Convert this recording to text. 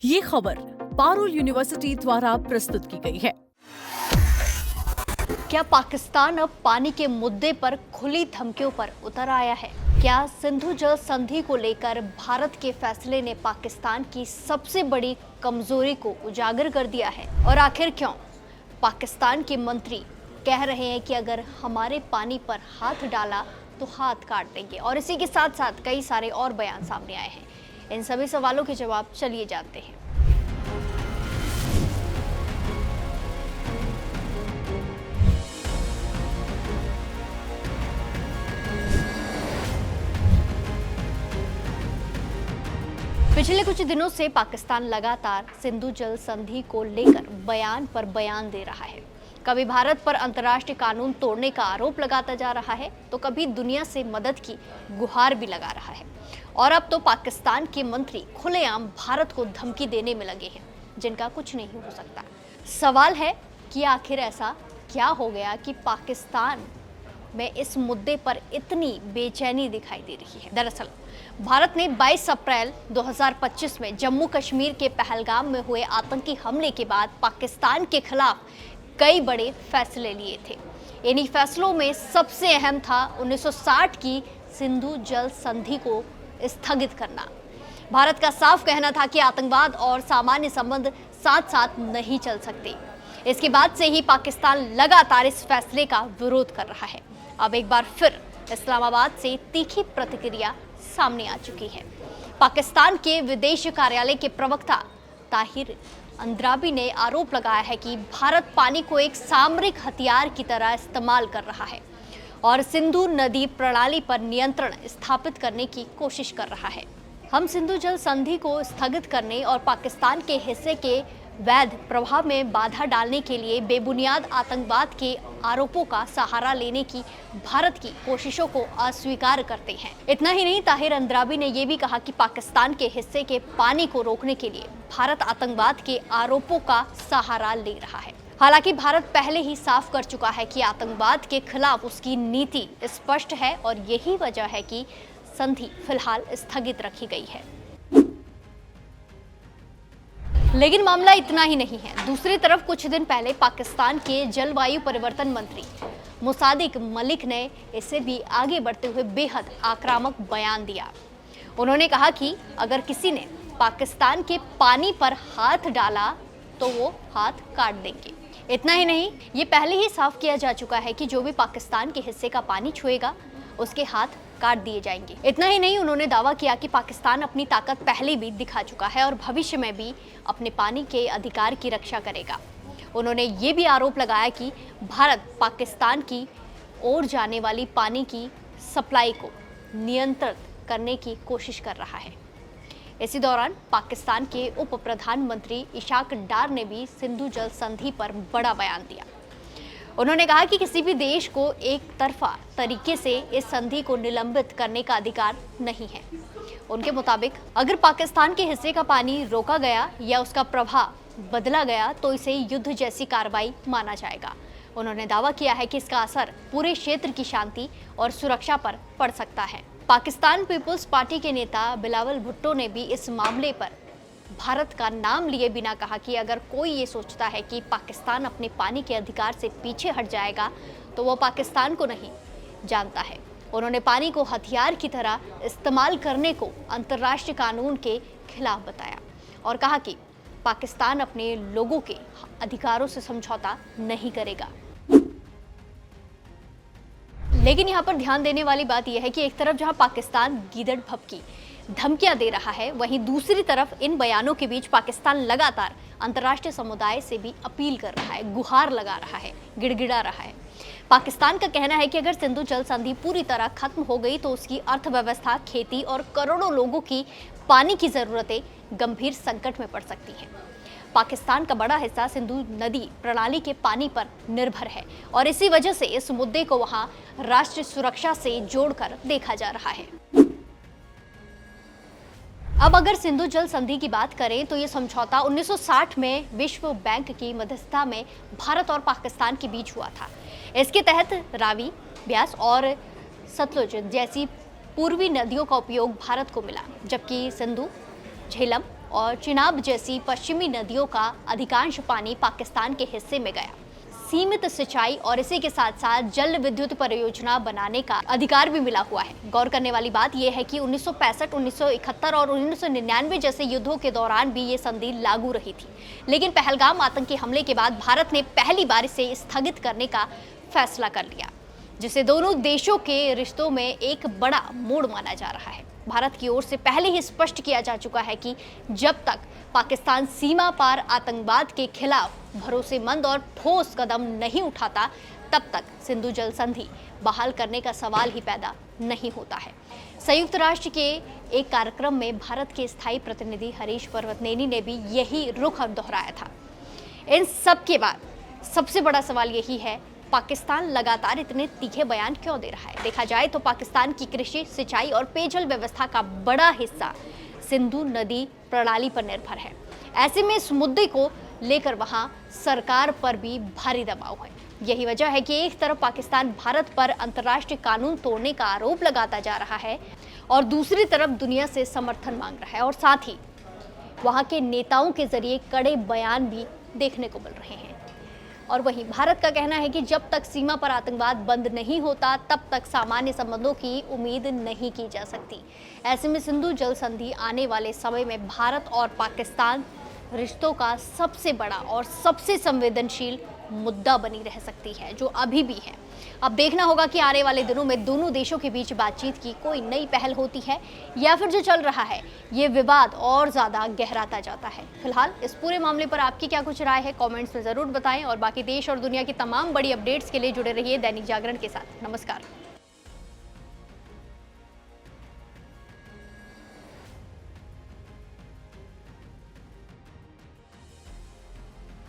ये खबर पारुल यूनिवर्सिटी द्वारा प्रस्तुत की गई है। क्या पाकिस्तान अब पानी के मुद्दे पर खुली धमकियों पर उतर आया है? क्या सिंधु जल संधि को लेकर भारत के फैसले ने पाकिस्तान की सबसे बड़ी कमजोरी को उजागर कर दिया है? और आखिर क्यों पाकिस्तान के मंत्री कह रहे हैं कि अगर हमारे पानी पर हाथ डाला तो हाथ काट देंगे, और इसी के साथ साथ कई सारे और बयान सामने आए हैं। इन सभी सवालों के जवाब चलिए जानते हैं। पिछले कुछ दिनों से पाकिस्तान लगातार सिंधु जल संधि को लेकर बयान पर बयान दे रहा है। कभी भारत पर अंतर्राष्ट्रीय कानून तोड़ने का आरोप लगाता जा रहा है, तो कभी दुनिया से मदद की गुहार भी लगा रहा है। और अब तो पाकिस्तान के मंत्री खुलेआम भारत को धमकी देने में लगे हैं, जिनका कुछ नहीं हो सकता। सवाल है कि आखिर ऐसा क्या हो गया कि पाकिस्तान में इस मुद्दे पर इतनी बेचैनी दिखाई दे रही है। दरअसल भारत ने 22 अप्रैल 2025 में जम्मू कश्मीर के पहलगाम में हुए आतंकी हमले के बाद पाकिस्तान के खिलाफ कई बड़े फैसले लिए थे। इन्हीं फैसलों में सबसे अहम था 1960 की सिंधु जल संधि को स्थगित करना। भारत का साफ कहना था कि आतंकवाद और सामान्य संबंध साथ साथ नहीं चल सकते। इसके बाद से ही पाकिस्तान लगातार इस फैसले का विरोध कर रहा है। अब एक बार फिर इस्लामाबाद से तीखी प्रतिक्रिया सामने आ चुकी है। पाकिस्तान के विदेश कार्यालय के प्रवक्ता ताहिर अंद्राबी ने आरोप लगाया है कि भारत पानी को एक सामरिक हथियार की तरह इस्तेमाल कर रहा है और सिंधु नदी प्रणाली पर नियंत्रण स्थापित करने की कोशिश कर रहा है। हम सिंधु जल संधि को स्थगित करने और पाकिस्तान के हिस्से के वैध प्रभाव में बाधा डालने के लिए बेबुनियाद आतंकवाद के आरोपों का सहारा लेने की भारत की कोशिशों को अस्वीकार करते हैं। इतना ही नहीं, ताहिर अंद्राबी ने यह भी कहा कि पाकिस्तान के हिस्से के पानी को रोकने के लिए भारत आतंकवाद के आरोपों का सहारा ले रहा है। हालांकि भारत पहले ही साफ कर चुका है कि आतंकवाद के खिलाफ उसकी नीति स्पष्ट है और यही वजह है कि संधि फिलहाल स्थगित रखी गई है। लेकिन मामला इतना ही नहीं है। दूसरी तरफ कुछ दिन पहले पाकिस्तान के जलवायु परिवर्तन मंत्री मुसादिक मलिक ने इससे भी आगे बढ़ते हुए बेहद आक्रामक बयान दिया। उन्होंने कहा कि अगर किसी ने पाकिस्तान के पानी पर हाथ डाला तो वो हाथ काट देंगे। इतना ही नहीं, ये पहले ही साफ किया जा चुका है कि जो भी पाकिस्तान के हिस्से का पानी छुएगा उसके हाथ काट दिए जाएंगे। इतना ही नहीं, उन्होंने दावा किया कि पाकिस्तान अपनी ताकत पहले भी दिखा चुका है और भविष्य में भी अपने पानी के अधिकार की रक्षा करेगा। उन्होंने ये भी आरोप लगाया कि भारत पाकिस्तान की ओर जाने वाली पानी की सप्लाई को नियंत्रित करने की कोशिश कर रहा है। इसी दौरान पाकिस्तान के उप प्रधानमंत्री इशाक डार ने भी सिंधु जल संधि पर बड़ा बयान दिया। उन्होंने कहा कि किसी भी देश को एक तरफा तरीके से इस संधि को निलंबित करने का अधिकार नहीं है। उनके मुताबिक अगर पाकिस्तान के हिस्से का पानी रोका गया या उसका प्रवाह बदला गया तो इसे युद्ध जैसी कार्रवाई माना जाएगा। उन्होंने दावा किया है कि इसका असर पूरे क्षेत्र की शांति और सुरक्षा पर पड़ सकता है। पाकिस्तान पीपुल्स पार्टी के नेता बिलावल भुट्टो ने भी इस मामले पर भारत का नाम लिए बिना कहा कि अगर कोई ये सोचता है कि पाकिस्तान अपने पानी के अधिकार से पीछे हट जाएगा तो वो पाकिस्तान को नहीं जानता है। उन्होंने पानी को हथियार की तरह इस्तेमाल करने को अंतर्राष्ट्रीय कानून के खिलाफ बताया और कहा कि पाकिस्तान अपने लोगों के अधिकारों से समझौता नहीं करेगा। लेकिन यहाँ पर ध्यान देने वाली बात यह है कि एक तरफ जहाँ पाकिस्तान गीदड़ भभकी धमकियां दे रहा है, वहीं दूसरी तरफ इन बयानों के बीच पाकिस्तान लगातार अंतर्राष्ट्रीय समुदाय से भी अपील कर रहा है, गुहार लगा रहा है, गिड़गिड़ा रहा है। पाकिस्तान का कहना है कि अगर सिंधु जल संधि पूरी तरह खत्म हो गई तो उसकी अर्थव्यवस्था, खेती और करोड़ों लोगों की पानी की जरूरतें गंभीर संकट में पड़ सकती हैं। पाकिस्तान का बड़ा हिस्सा सिंधु नदी प्रणाली के पानी पर निर्भर है और इसी वजह से इस मुद्दे को वहां राष्ट्रीय सुरक्षा से जोड़कर देखा जा रहा है। अब अगर सिंधु जल संधि की बात करें तो ये समझौता 1960 में विश्व बैंक की मध्यस्थता में भारत और पाकिस्तान के बीच हुआ था। इसके तहत रावी, ब्यास और सतलुज जैसी पूर्वी नदियों का उपयोग भारत को मिला, जबकि सिंधु, झेलम और चिनाब जैसी पश्चिमी नदियों का अधिकांश पानी पाकिस्तान के हिस्से में गया। सीमित सिंचाई और इसी के साथ साथ जल विद्युत परियोजना बनाने का अधिकार भी मिला हुआ है। गौर करने वाली बात यह है कि 1965, 1971 और 1999 जैसे युद्धों के दौरान भी ये संधि लागू रही थी, लेकिन पहलगाम आतंकी हमले के बाद भारत ने पहली बार इसे स्थगित करने का फैसला कर लिया, जिसे दोनों देशों के रिश्तों में एक बड़ा मोड़ माना जा रहा है। भारत की ओर से पहले ही स्पष्ट किया जा चुका है कि जब तक पाकिस्तान सीमा पार आतंकवाद के खिलाफ भरोसेमंद और ठोस कदम नहीं उठाता, तब तक सिंधु जल संधि बहाल करने का सवाल ही पैदा नहीं होता है। संयुक्त राष्ट्र के एक कार्यक्रम में भारत के स्थायी प्रतिनिधि हरीश पर्वतनेनी ने भी यही रुख दोहराया था। इन सब के बाद सबसे बड़ा सवाल यही है, पाकिस्तान लगातार इतने तीखे बयान क्यों दे रहा है? देखा जाए तो पाकिस्तान की कृषि, सिंचाई और पेयजल व्यवस्था का बड़ा हिस्सा सिंधु नदी प्रणाली पर निर्भर है। ऐसे में इस मुद्दे को लेकर वहां सरकार पर भी भारी दबाव है। यही वजह है कि एक तरफ पाकिस्तान भारत पर अंतर्राष्ट्रीय कानून तोड़ने का आरोप लगाता जा रहा है और दूसरी तरफ दुनिया से समर्थन मांग रहा है, और साथ ही वहां के नेताओं के जरिए कड़े बयान भी देखने को मिल रहे हैं। और वहीं भारत का कहना है कि जब तक सीमा पर आतंकवाद बंद नहीं होता, तब तक सामान्य संबंधों की उम्मीद नहीं की जा सकती। ऐसे में सिंधु जल संधि आने वाले समय में भारत और पाकिस्तान रिश्तों का सबसे बड़ा और सबसे संवेदनशील मुद्दा बनी रह सकती है, जो अभी भी है। अब देखना होगा कि आने वाले दिनों में दोनों देशों के बीच बातचीत की कोई नई पहल होती है या फिर जो चल रहा है ये विवाद और ज़्यादा गहराता जाता है। फिलहाल इस पूरे मामले पर आपकी क्या कुछ राय है, कमेंट्स में ज़रूर बताएं और बाकी देश और दुनिया की तमाम बड़ी अपडेट्स के लिए जुड़े रहिए दैनिक जागरण के साथ। नमस्कार।